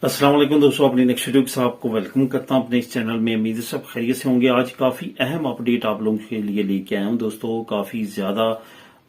अस्सलाम वालेकुम दोस्तों, अपनी नेक्स्ट वीडियो के साथ आपको वेलकम करता हूं अपने इस चैनल में। उम्मीद है सब खैरियत से होंगे। आज काफी अहम अपडेट आप लोगों के लिए लेके आया हूं दोस्तों। काफी ज्यादा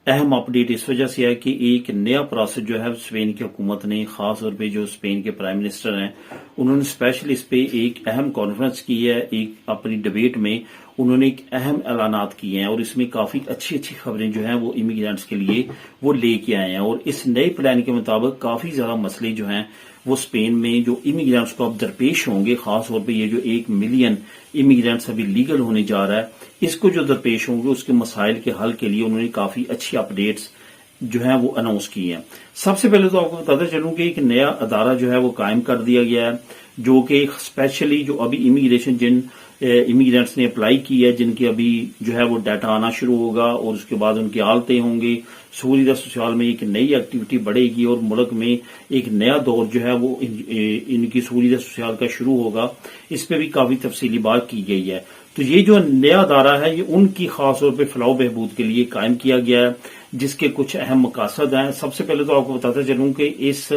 अहम अपडेट इस वजह से है कि एक नया प्रोसेस जो है स्पेन की हुकूमत ने, खास तौर पे जो स्पेन के प्राइम मिनिस्टर हैं, उन्होंने स्पेशल इस पे एक अहम कॉन्फ्रेंस की है। एक अपनी डिबेट में उन्होंने एक अहम ऐलानात किए हैं और इसमें काफी अच्छी अच्छी खबरें जो हैं वो इमिग्रेंट्स के लिए वो लेके आए हैं। और इस नए प्लान के मुताबिक काफी ज्यादा मसले जो हैं वो स्पेन में जो इमिग्रेंट्स को अब दरपेश होंगे, खास तौर पे ये जो 1 मिलियन इमिग्रेंट्स अभी लीगल होने जा रहा है, इसको जो दरपेश होंगे उसके मसाइल के हल के लिए उन्होंने काफी अच्छी अपडेट्स जो है वो अनाउंस की है। सबसे पहले तो आपको बताता चलूं कि एक नया अदारा जो है वो कायम कर दिया गया है, जो कि स्पेशली जो अभी इमिग्रेशन जिन इमिग्रेंट्स ने अप्लाई की है, जिनके अभी जो है वो डाटा आना शुरू होगा और उसके बाद उनकी हालतें होंगे, सूरीदा सोशल में एक नई एक्टिविटी बढ़ेगी और मुल्क में एक नया दौर जो है वो इनकी सूरीदा सोशल का शुरू होगा। इस पे भी काफी तफसीली बात की गई है। तो ये जो नया अदारा है ये उनकी खास तौर पर फलाह बहबूद के लिए कायम किया गया है, जिसके कुछ अहम मकासद हैं। सबसे पहले तो आपको बताता चलूं कि इस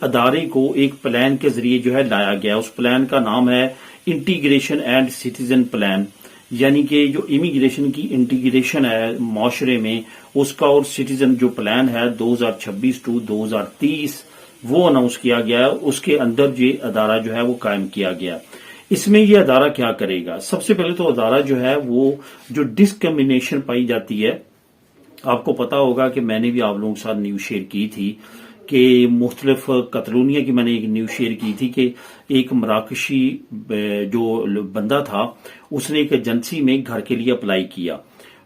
अदारे को एक प्लान के जरिए जो है लाया गया। उस प्लान का नाम है इंटीग्रेशन एंड सिटीजन प्लान, यानी कि जो इमिग्रेशन की इंटीग्रेशन है माशरे में उसका और सिटीजन जो प्लान है 2026 टू 2030 वो अनाउंस किया गया है। उसके अंदर ये अदारा जो है वो कायम किया गया। इसमें ये अदारा क्या करेगा? सबसे पहले तो अदारा जो है वो जो डिस्क्रिमिनेशन पाई जाती है, आपको पता होगा कि मैंने भी आप लोगों के साथ न्यूज शेयर की थी कि मुख्तलिफ कतलूनिया की मैंने एक न्यूज शेयर की थी कि एक मराकशी जो बंदा था उसने एक एजेंसी में घर के लिए अप्लाई किया,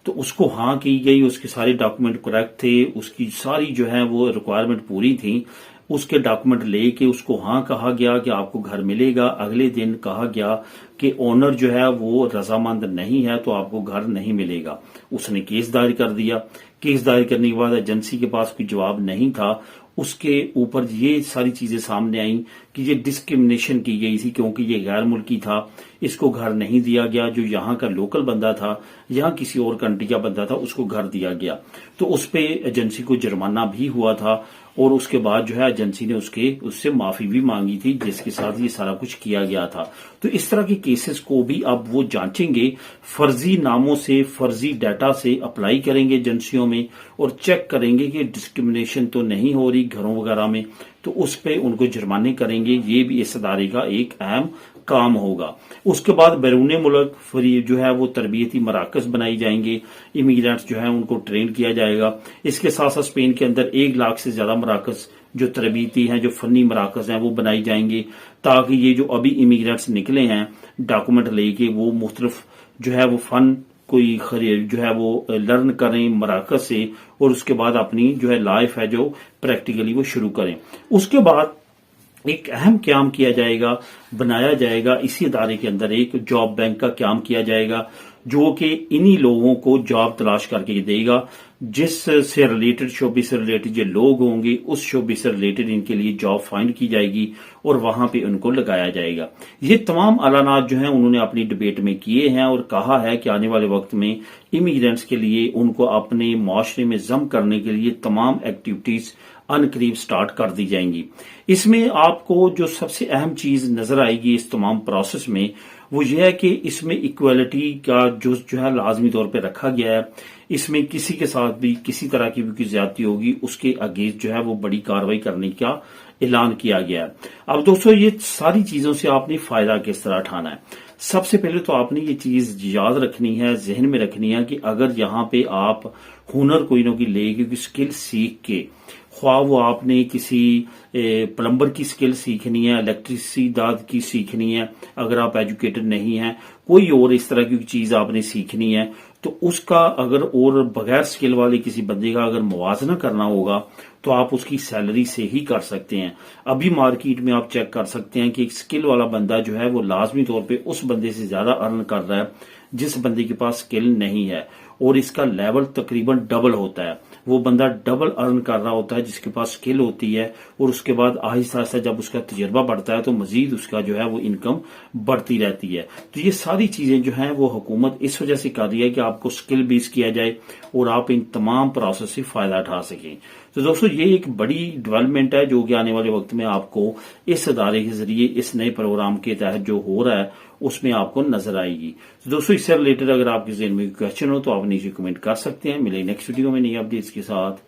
तो उसको हाँ की गई, उसके सारे डॉक्यूमेंट करेक्ट थे, उसकी सारी जो है वो रिक्वायरमेंट पूरी थी। उसके डॉक्यूमेंट लेके उसको हाँ कहा गया कि आपको घर मिलेगा। अगले दिन कहा गया कि ओनर जो है वो रजामंद नहीं है तो आपको घर नहीं मिलेगा। उसने केस दायर कर दिया। केस दायर करने के बाद एजेंसी के पास कोई जवाब नहीं था। उसके ऊपर ये सारी चीजें सामने आई कि ये डिस्क्रिमिनेशन की गई थी क्योंकि ये गैर मुल्की था, इसको घर नहीं दिया गया। जो यहाँ का लोकल बंदा था, यहाँ किसी और कंट्री का बंदा था, उसको घर दिया गया। तो उस पे एजेंसी को जुर्माना भी हुआ था और उसके बाद जो है एजेंसी ने उससे माफी भी मांगी थी, जिसके साथ ये सारा कुछ किया गया था। तो इस तरह के केसेस को भी अब वो जांचेंगे, फर्जी नामों से, फर्जी डाटा से अप्लाई करेंगे एजेंसियों में और चेक करेंगे कि डिस्क्रिमिनेशन तो नहीं हो रही घरों वगैरह में, तो उस पे उनको जुर्माने करेंगे। ये भी इस अदारे का एक अहम काम होगा। उसके बाद बैरून मुल्क फ्री जो है वो तरबियती मराकज बनाई जाएंगे, इमिग्रेंट्स जो है उनको ट्रेन किया जाएगा। इसके साथ साथ स्पेन के अंदर 1 लाख से ज्यादा मराकज जो तरबीती हैं, जो फनी मराकज हैं वो बनाई जाएंगे, ताकि ये जो अभी इमिग्रेंट्स निकले हैं डॉक्यूमेंट लेके वो मुख्तलिफ जो है वो फन कोई जो है वो लर्न करें मराकज से और उसके बाद अपनी जो है लाइफ है जो प्रैक्टिकली वो शुरू करें। उसके बाद एक अहम क्याम किया जाएगा, बनाया जाएगा इसी अदारे के अंदर एक जॉब बैंक का क्याम किया जाएगा, जो कि इन्हीं लोगों को जॉब तलाश करके देगा। जिस से रिलेटेड शोबे से रिलेटेड जो लोग होंगे उस शोबे से रिलेटेड इनके लिए जॉब फाइंड की जाएगी और वहां पे उनको लगाया जाएगा। ये तमाम ऐलानात जो हैं उन्होंने अपनी डिबेट में किए हैं और कहा है कि आने वाले वक्त में इमिग्रेंट्स के लिए उनको अपने माशरे में जम करने के लिए तमाम एक्टिविटीज अनकरीब स्टार्ट कर दी जाएंगी। इसमें आपको जो सबसे अहम चीज नजर आएगी इस तमाम प्रोसेस में वो ये है कि इसमें इक्वालिटी का जो है लाजमी तौर पे रखा गया है। इसमें किसी के साथ भी किसी तरह की भी ज्यादती होगी उसके अगेंस्ट जो है वो बड़ी कार्रवाई करने का ऐलान किया गया है। अब दोस्तों ये सारी चीजों से आपने फायदा किस तरह उठाना है? सबसे पहले तो आपने ये चीज याद रखनी है, जहन में रखनी है कि अगर यहाँ पे आप हुनर कोई ना कोई ले, क्योंकि स्किल सीख के, ख्वाह वो आपने किसी प्लम्बर की स्किल सीखनी है, इलेक्ट्रिसिटी की सीखनी है, अगर आप एजुकेटेड नहीं हैं, कोई और इस तरह की चीज आपने सीखनी है, तो उसका अगर और बगैर स्किल वाले किसी बंदे का अगर मुवाजना करना होगा तो आप उसकी सैलरी से ही कर सकते हैं। अभी मार्केट में आप चेक कर सकते हैं कि एक स्किल वाला बंदा जो है वो लाजमी तौर पे उस बंदे से ज्यादा अर्न कर रहा है जिस बंदे के पास स्किल नहीं है, और इसका लेवल तकरीबन डबल होता है। वो बंदा डबल अर्न कर रहा होता है जिसके पास स्किल होती है, और उसके बाद आहिस्ता आहिस्ता जब उसका तजर्बा बढ़ता है तो मजीद उसका जो है वो इनकम बढ़ती रहती है। तो ये सारी चीजें जो हैं वो हुकूमत इस वजह से कर रही है कि आपको स्किल बेस किया जाए और आप इन तमाम प्रोसेस से फायदा उठा सकें। تو دوستوں یہ ایک بڑی ڈیولپمنٹ ہے جو کہ آنے والے وقت میں آپ کو اس ادارے کے ذریعے اس نئے پروگرام کے تحت جو ہو رہا ہے اس میں آپ کو نظر آئے گی. تو دوستوں اس سے ریلیٹڈ اگر آپ کے ذہن میں کوئی کوشچن ہو تو آپ نیچے کمنٹ کر سکتے ہیں. ملے نیکسٹ ویڈیو میں نئی اپڈیٹس کے ساتھ.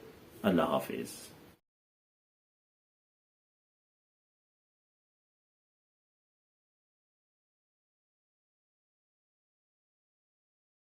اللہ حافظ.